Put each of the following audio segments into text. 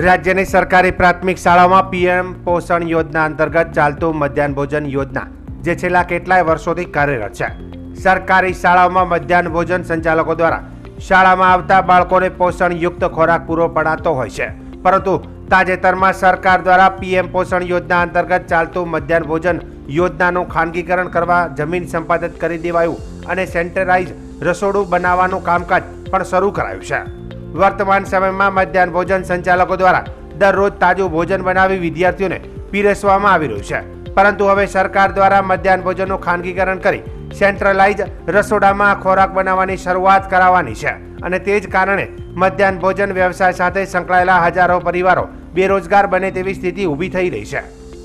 રાજ્યની સરકારી પ્રાથમિક શાળામાં પીએમ પોષણ યોજના અંતર્ગત ચાલતું મધ્યાહન ભોજન યોજના જે છેલ્લા કેટલાય વર્ષોથી કાર્યરત છે। સરકારી શાળાઓમાં મધ્યાહન ભોજન સંચાલકો દ્વારા શાળામાં આવતા બાળકોને પોષણયુક્ત ખોરાક પૂરો પડાતો હોય છે, પરંતુ તાજેતરમાં સરકાર દ્વારા પીએમ પોષણ યોજના અંતર્ગત ચાલતું મધ્યાહન ભોજન યોજનાનું ખાનગીકરણ કરવા જમીન સંપાદિત કરી દેવાયું અને સેન્ટરાઇઝ રસોડું બનાવવાનું કામકાજ પણ શરૂ કરાયું છે। વર્તમાન સમયમાં મધ્યાહન ભોજન સંચાલકો દ્વારા દરરોજ તાજું ભોજન બનાવી વિદ્યાર્થીઓને પીરસવામાં આવી રહ્યું છે, પરંતુ હવે સરકાર દ્વારા મધ્યાહન ભોજનનું ખાનગીકરણ કરી સેન્ટ્રલાઇઝ રસોડામાં ખોરાક બનાવવાની શરૂઆત કરાવવાની છે અને તે જ કારણે મધ્યાહન ભોજન વ્યવસાય સાથે સંકળાયેલા હજારો પરિવારો બેરોજગાર બને તેવી સ્થિતિ ઊભી થઈ રહી છે,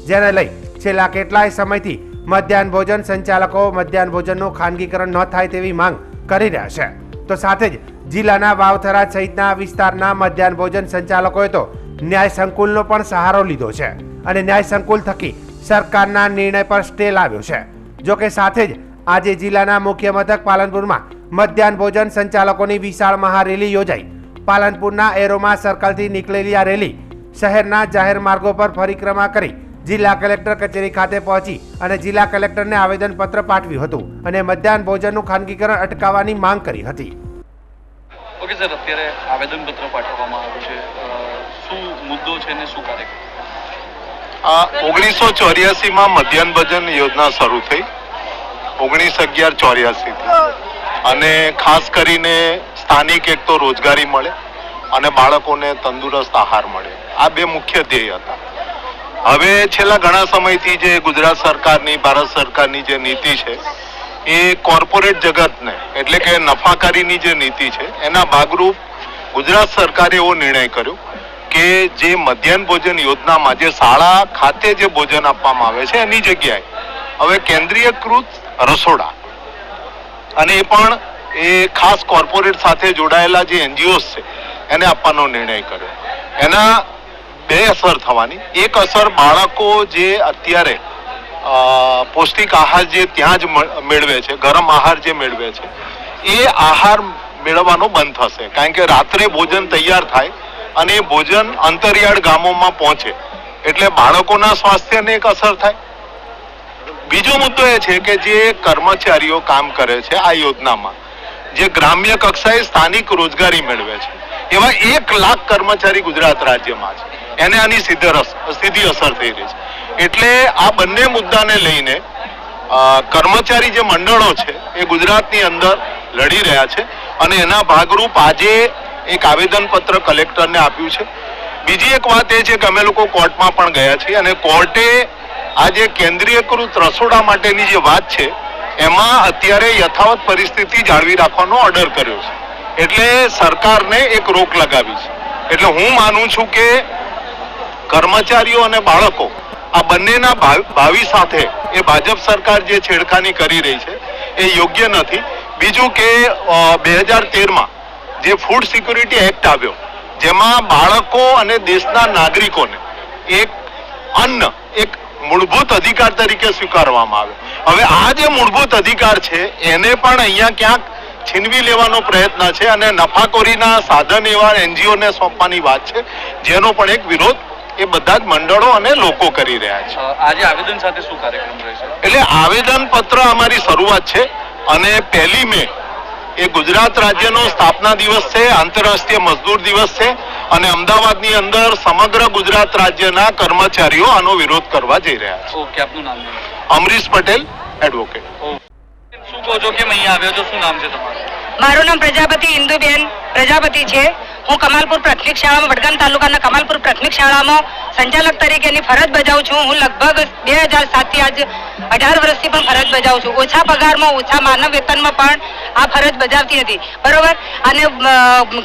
જેને લઈ છેલ્લા કેટલાય સમયથી મધ્યાહન ભોજન સંચાલકો મધ્યાહન ભોજનનું ખાનગીકરણ ન થાય તેવી માંગ કરી રહ્યા છે। તો સાથે જ જિલ્લાના વાવથરા સહિતના વિસ્તારના મધ્યાહન ભોજન સંચાલકોએ તો ન્યાય સંકુલનો પણ સહારો લીધો છે અને ન્યાય સંકુલ થકી સરકારના નિર્ણય પર સ્ટે લાવ્યો છે। જો કે સાથે જ આજે જિલ્લાના મુખ્ય મથક પાલનપુરમાં મધ્યાહન ભોજન સંચાલકોની વિશાળ મહારેલી યોજાઈ। પાલનપુરના એરોમા સર્કલથી નીકળેલી આ રેલી શહેરના જાહેર માર્ગો પર પરિક્રમા કરી જિલ્લા કલેક્ટર કચેરી ખાતે પહોંચી અને જિલ્લા કલેક્ટરને આવેદનપત્ર પાઠવ્યું હતું અને મધ્યાહન ભોજનનું ખાનગીકરણ અટકાવવાની માંગ કરી હતી। ઓકે સર, અત્યારે આવેદનપત્ર પાઠવવામાં આવ્યું છે, શું મુદ્દો છે ને શું કાર્યક્રમ? 1984 માં મધ્યાહન ભોજન યોજના શરૂ થઈ 19/11/84 થી, અને ખાસ કરીને સ્થાનિક એક તો રોજગારી મળે અને બાળકોને તંદુરસ્ત આહાર મળે, આ બે મુખ્ય ધ્યેય હતા। હવે છેલ્લા ઘણા સમયથી જે ગુજરાત સરકારની ભારત સરકારની જે નીતિ છે એ કોર્પોરેટ જગતને એટલે કે નફાકારીની જે નીતિ છે એના ભાગરૂપ ગુજરાત સરકારે એવો નિર્ણય કર્યો કે જે મધ્યાહન ભોજન યોજનામાં જે શાળા ખાતે જે ભોજન આપવામાં આવે છે એની જગ્યાએ હવે કેન્દ્રીયકૃત રસોડા અને એ પણ એ ખાસ કોર્પોરેટ સાથે જોડાયેલા જે એનજીઓસ છે એને આપવાનો નિર્ણય કર્યો। એના બે અસર થવાની, એક અસર બાળકો જે અત્યારે પૌષ્ટિક આહાર જે ત્યાં જ મેળવે છે, ગરમ આહાર જે મેળવે છે એ આહાર મેળવવાનો બંધ થશે, કારણ કે રાત્રે ભોજન તૈયાર થાય અને એ ભોજન અંતરિયાળ ગામોમાં પહોંચે એટલે બાળકોના સ્વાસ્થ્યને એક અસર થાય। બીજો મુદ્દો એ છે કે જે કર્મચારીઓ કામ કરે છે આ યોજનામાં, જે ગ્રામ્ય કક્ષાએ સ્થાનિક રોજગારી મેળવે છે એવા 1 લાખ કર્મચારી ગુજરાત રાજ્યમાં છે, એને આની સીધી અસર થઈ રહી છે। એટલે આ બંને મુદ્દાને લઈને કર્મચારી જે મંડળો છે એ ગુજરાતની અંદર લડી રહ્યા છે અને એના ભાગરૂપ આજે એક આવેદનપત્ર કલેક્ટરને આપ્યું છે। બીજી એક વાત એ છે કે અમે લોકો કોર્ટમાં પણ ગયા છીએ અને કોર્ટે આજે કેન્દ્રીયકૃત રસોડા માટેની જે વાત છે એમાં અત્યારે યથાવત પરિસ્થિતિ જાળવી રાખવાનો ઓર્ડર કર્યો છે, એટલે સરકારને એક રોક લગાવી છે। એટલે હું માનું છું કે કર્મચારીઓ અને બાળકો આ બંનેના ભાવિ સાથે એ ભાજપ સરકાર જે છેડખાની કરી રહી છે એ યોગ્ય નથી। બીજું કે 2013માં જે ફૂડ સિક્યુરિટી એક્ટ આવ્યો જેમાં બાળકો અને દેશના નાગરિકોને એક અન્ન એક મૂળભૂત અધિકાર તરીકે સ્વીકારવામાં આવ્યો। હવે આ જે મૂળભૂત અધિકાર છે એને પણ અહીંયા ક્યાંક છીનવી લેવાનો પ્રયત્ન છે અને નફાખોરીના સાધન એવા એનજીઓને સોંપવાની વાત છે, જેનો પણ એક વિરોધ એ બધા જ મંડળો અને લોકો કરી રહ્યા છે। આજે આવેદન સાથે શું કાર્યક્રમ રહેશે? એટલે આવેદન પત્ર અમારી શરૂઆત છે અને 1 મે એ ગુજરાત રાજ્યનો સ્થાપના દિવસ છે, આંતરરાષ્ટ્રીય મજદૂર દિવસ છે અને અમદાવાદની અંદર સમગ્ર ગુજરાત રાજ્યના કર્મચારીઓ આનો વિરોધ કરવા જઈ રહ્યા છે। ઓકે, આપનું નામ? અમરીશ પટેલ, એડવોકેટ। શું કહો છો, કેમ અહીંયા આવ્યો છો, શું નામ છે તમારું? મારું નામ પ્રજાપતિ ઇન્દુબેન પ્રજાપતિ છે। હું કમાલપુર પ્રાથમિક શાળામાં વડગામ તાલુકાના કમાલપુર પ્રાથમિક શાળામાં સંચાલક તરીકેની ફરજ બજાવું છું। હું લગભગ 2007 થી આજ 18 વર્ષથી પણ ફરજ બજાવું છું। ઓછા પગારમાં ઓછા માનવ વેતનમાં પણ આ ફરજ બજાવતી હતી, બરોબર। અને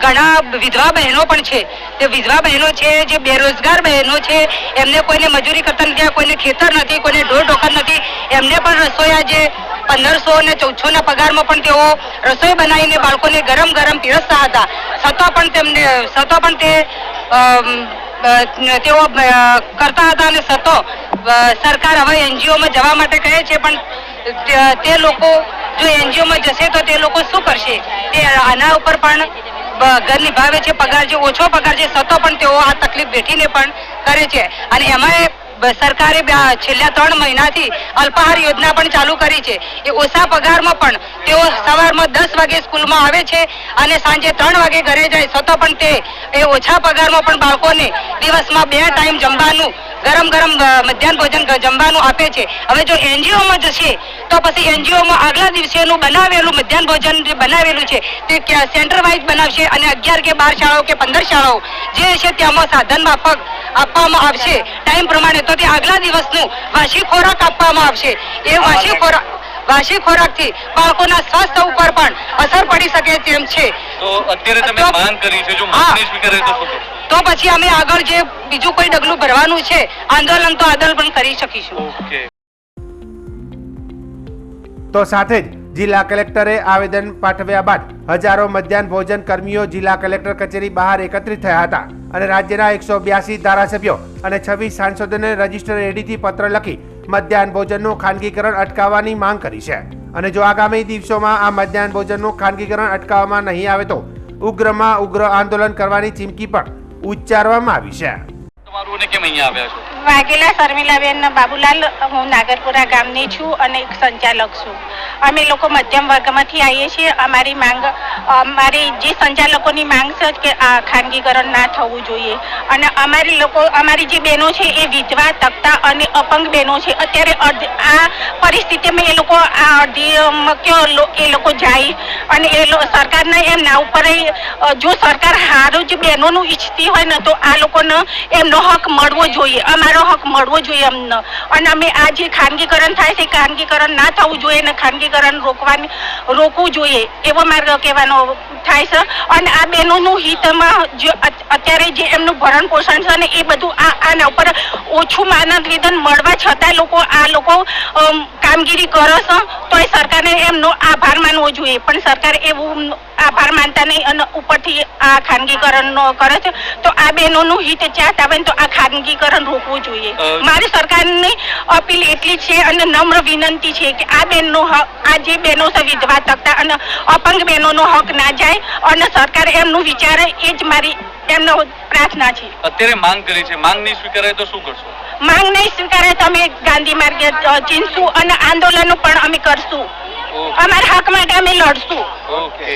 ઘણા વિધવા બહેનો પણ છે, તે વિધવા બહેનો છે જે બેરોજગાર બહેનો છે, એમને કોઈને મજૂરી કરતા નથી, કોઈને ખેતર નથી, કોઈને ઢોર ઢોકર નથી, એમને પણ રસોઈ જે 1500 અને 1400 ના પગારમાં પણ તેઓ રસોઈ બનાવીને બાળકોને ગરમ ગરમ પીરસતા હતા, છતાં પણ તેઓ કરતા હતા અને છતાં સરકાર હવે એનજીઓમાં જવા માટે કહે છે, પણ તે લોકો જો એનજીઓમાં જશે તો તે લોકો શું કરશે, તે આના ઉપર પણ ઘર નિભાવે છે, પગાર જે ઓછો પગાર છે છતાં પણ તેઓ આ તકલીફ વેઠીને પણ કરે છે. અને એમાં સરકારે છેલ્લા 3 મહિનાથી અલ્પાહાર યોજના પણ ચાલુ કરી છે. એ ઓછા પગારમાં પણ તેઓ સવારમાં 10 વાગે સ્કૂલમાં આવે છે અને સાંજે 3 વાગે ઘરે જાય, છતાં પણ તે એ ઓછા પગારમાં પણ બાળકોને દિવસમાં 2 ટાઈમ જમવાનું ગરમ મધ્યાહન ભોજન જમવાનું આપે છે. હવે જો એનજીઓમાં જશે તો પછી એનજીઓમાં આગલા દિવસેનું બનાવેલું મધ્યાહન ભોજન જે બનાવેલું છે તે સેન્ટર વાઇઝ બનાવશે અને 11 કે 12 શાળાઓ કે 15 શાળાઓ જે છે તેમાં સાધન માફક આપવામાં આવશે ટાઈમ પ્રમાણે. તો તે આગલા દિવસનું વાર્ષિક ખોરાક આપવામાં આવશે. એ વાર્ષિક ખોરાકથી બાળકોના સ્વાસ્થ્ય ઉપર પણ અસર પડી શકે તેમ છે. તો અત્યારે તમે માંગ કરી છે, જો માંગ નહીં સ્વીકારે તો શું કરશો? તો પછી અમે આગળ જે બીજું કોઈ ડગલું ભરવાનું છે આંદોલન પણ કરી શકીશું. ઓકે. તો સાથે જ જિલ્લા કલેક્ટરે આવેદન પાઠવ્યા બાદ હજારો મધ્યાહન ભોજન કર્મીઓ જિલ્લા કલેક્ટર કચેરી બહાર એકત્રિત થયા હતા અને રાજ્યના 182 ધારાસભ્યો અને 26 સાંસદોને રજીસ્ટર એડીથી પત્ર લખી મધ્યાહન ભોજનનું ખાનગીકરણ અટકાવવાની માંગ કરી છે. અને જો આગામી દિવસોમાં આ મધ્યાહન ભોજનનું ખાનગીકરણ અટકાવવામાં નહીં આવે તો ઉગ્રમાં ઉગ્ર આંદોલન કરવાની ચીમકી પણ ઉચ્ચારવામાં આવી છે. તમારું અને કેમ અહીંયા આવ્યા છો? વાઘેલા શર્મિલાબેન બાબુલાલ, હું નાગરપુરા ગામની છું અને એક સંચાલક છું. અમે લોકો મધ્યમ વર્ગમાંથી આવીએ છીએ. અમારી જે સંચાલકોની માંગ છે કે આ ખાનગીકરણ ના થવું જોઈએ. અને અમારી જે બહેનો છે એ વિધવા, તકતા અને અપંગ બહેનો છે. અત્યારે આ પરિસ્થિતિમાં એ લોકો આ અડધી એ લોકો જાય અને સરકારના એમના ઉપર જો સરકાર સારું જ બહેનોનું ઈચ્છતી હોય ને તો આ લોકોને એમનો હક મળવો જોઈએ, અમારો હક મળવો જોઈએ અમને. અને અમે આ જે ખાનગીકરણ થાય છે ખાનગીકરણ ના થવું જોઈએ અને ખાનગીકરણ રોકવું જોઈએ એવો માર્ગ કહેવાનો થાય છે. અને આ બહેનોનું હિતમાં અત્યારે જે એમનું ભરણ પોષણ છે ને એ બધું આના ઉપર ઓછું માનદ વેતન મળવા છતાં આ લોકો કામગીરી કરે છે તો એ સરકારને એમનો આભાર માનવો જોઈએ. પણ સરકાર એવું આભાર માનતા નહીં અને ઉપરથી આ ખાનગીકરણ કરે છે. તો આ બહેનોનું હિત ચાહતા હોય તો આ ખાનગીકરણ રોકવું જોઈએ. મારી સરકારની અપીલ એટલી છે અને નમ્ર વિનંતી છે કે આ જે બહેનો છે વિધવા, તકતા અને અપંગ બહેનોનો હક ના જાય અને સરકાર એમનું વિચારે એ જ મારી એમનો પ્રાર્થના છે. અત્યારે માંગ કરી છે, માંગ નહીં સ્વીકારે તો શું કરશો? માંગ નહીં સ્વીકારે તો અમે ગાંધી માર્ગે ચીનશું અને આંદોલનો પણ અમે કરશું. અમારા હક માટે અમે લડશું. ઓકે.